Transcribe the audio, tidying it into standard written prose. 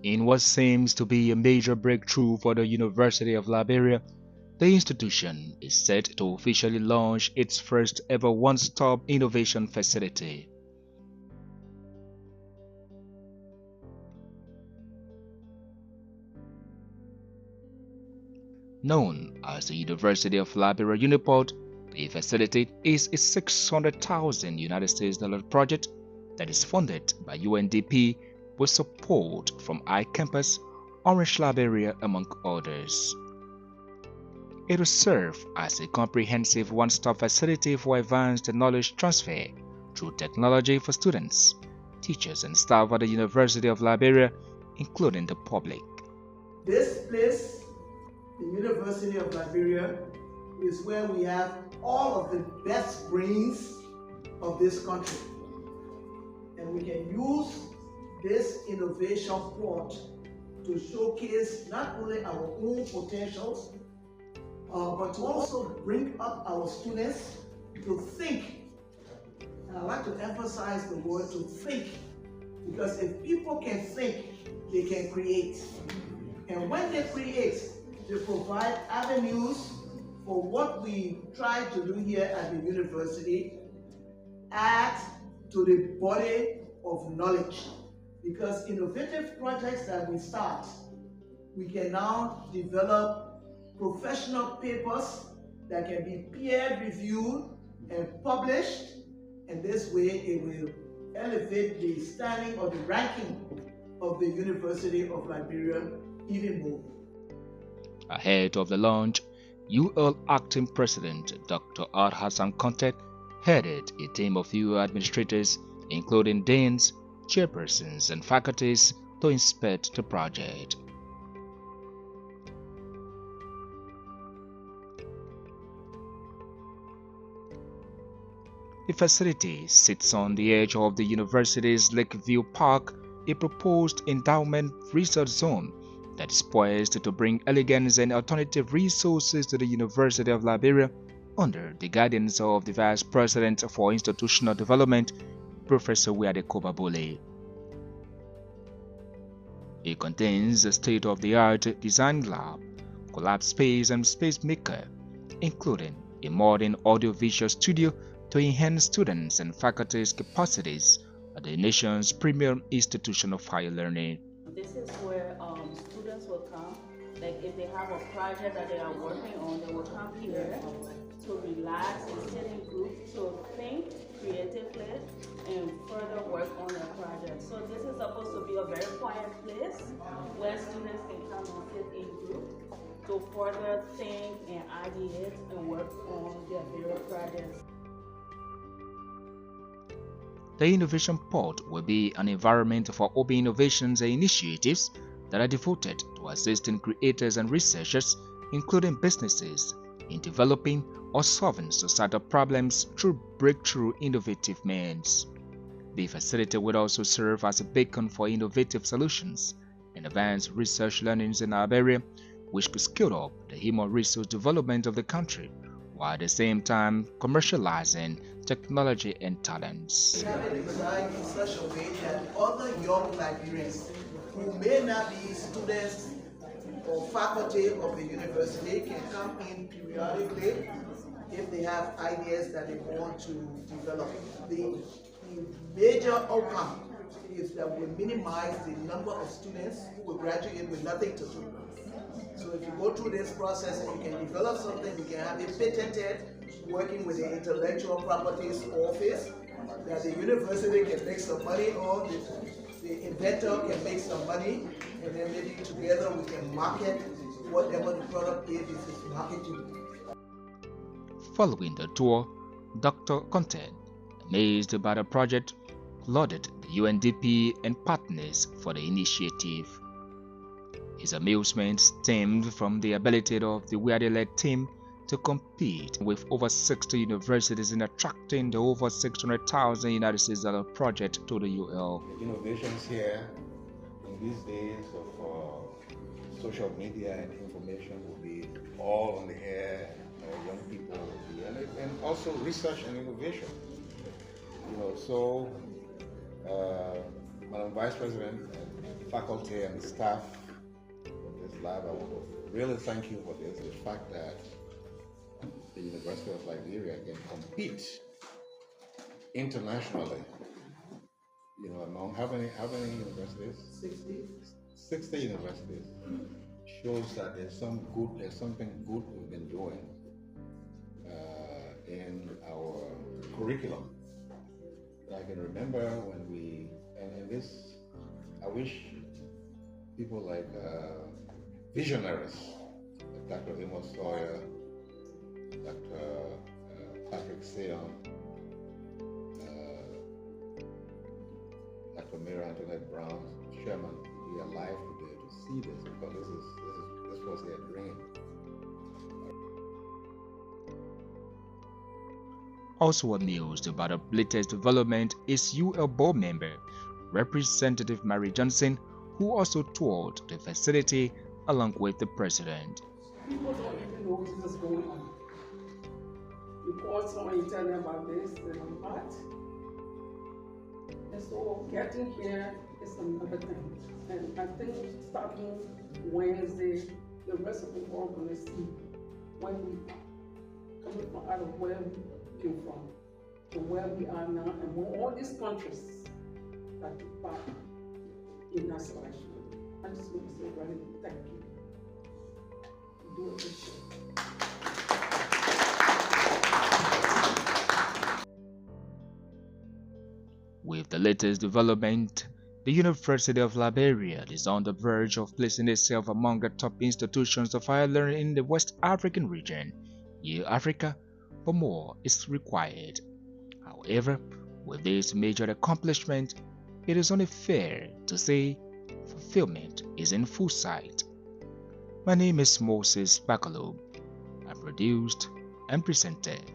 In what seems to be a major breakthrough for the University of Liberia, the institution is set to officially launch its first ever one-stop innovation facility. Known as the University of Liberia UNIPOD, the facility is a $600,000 project that is funded by UNDP with support from iCampus, Orange Liberia, among others. It will serve as a comprehensive one-stop facility for advanced knowledge transfer through technology for students, teachers, and staff at the University of Liberia, including the public. This place, the University of Liberia, is where we have all of the best brains of this country. And we can use this innovation port to showcase not only our own potentials, but to also bring up our students to think. And I like to emphasize the word to think, because if people can think, they can create. And when they create, they provide avenues for what we try to do here at the university, add to the body of knowledge. Because innovative projects that we start, we can now develop professional papers that can be peer-reviewed and published, and this way it will elevate the standing or the ranking of the University of Liberia even more. Ahead of the launch, UL Acting President Dr. Hassan Conteh headed a team of UL administrators, including deans, chairpersons, and faculties, to inspect the project. The facility sits on the edge of the university's Lakeview Park, a proposed endowment research zone that is poised to bring elegance and alternative resources to the University of Liberia under the guidance of the Vice President for Institutional Development, Professor Wiadekoba Bole. It contains a state-of-the-art design lab, collab space, and space maker, including a modern audiovisual studio to enhance students' and faculty's capacities at the nation's premier institution of higher learning. This is where students will come. Like if they have a project that they are working on, they will come here to relax and sit in groups to think creatively and further work on their project. So this is supposed to be a very quiet place where students can come and sit in groups to further think and ideate and work on their various projects. The Innovation Pod will be an environment for open innovations and initiatives that are devoted to assisting creators and researchers, including businesses, in developing or solving societal problems through breakthrough innovative means. The facility will also serve as a beacon for innovative solutions and advanced research learnings in Liberia, which could scale up the human resource development of the country, while at the same time commercializing technology and talents. We have it designed in such a way that other young Liberians who may not be students or faculty of the university can come in periodically if they have ideas that they want to develop. The major outcome is that we minimize the number of students who will graduate with nothing to do. So if you go through this process and you can develop something, you can have it patented, working with the intellectual properties office, that the university can make some money on, the inventor can make some money, and then maybe together we can market whatever the product is marketing. Following the tour, Dr. Conteh, amazed by the project, lauded the UNDP and partners for the initiative. His amusement stemmed from the ability of the Wiade-led team to compete with over 60 universities in attracting the over $600,000 project to the UL. The innovations here in these days of social media and information will be all on the air. Young people will be, and also research and innovation. So Madam Vice President, and faculty and staff of this lab, I want to really thank you for this. The fact that the University of Liberia can compete internationally, among how many universities? 60 universities. Shows that there's something good we've been doing in our curriculum. I can remember when I wish people like visionaries, like Dr. Amos Sawyer, Dr. Patrick Sion, Dr. Mira Antoinette Brown, Sherman, be alive today to see this, because this was their dream. Also amused about the latest development is UL board member, Representative Mary Johnson, who also toured the facility along with the president. People don't even know what is going on. You call someone, you tell them about this, and what? And so getting here is another thing. And I think starting Wednesday, the rest of the world going to see when we coming from out of where we came from to where we are now, and when all these countries that took part in that selection. I just want to say, really, thank you. I do appreciate it. With the latest development, the University of Liberia is on the verge of placing itself among the top institutions of higher learning in the West African region. Africa, for more is required. However, with this major accomplishment, it is only fair to say fulfillment is in full sight. My name is Moses Bakalo. I produced and presented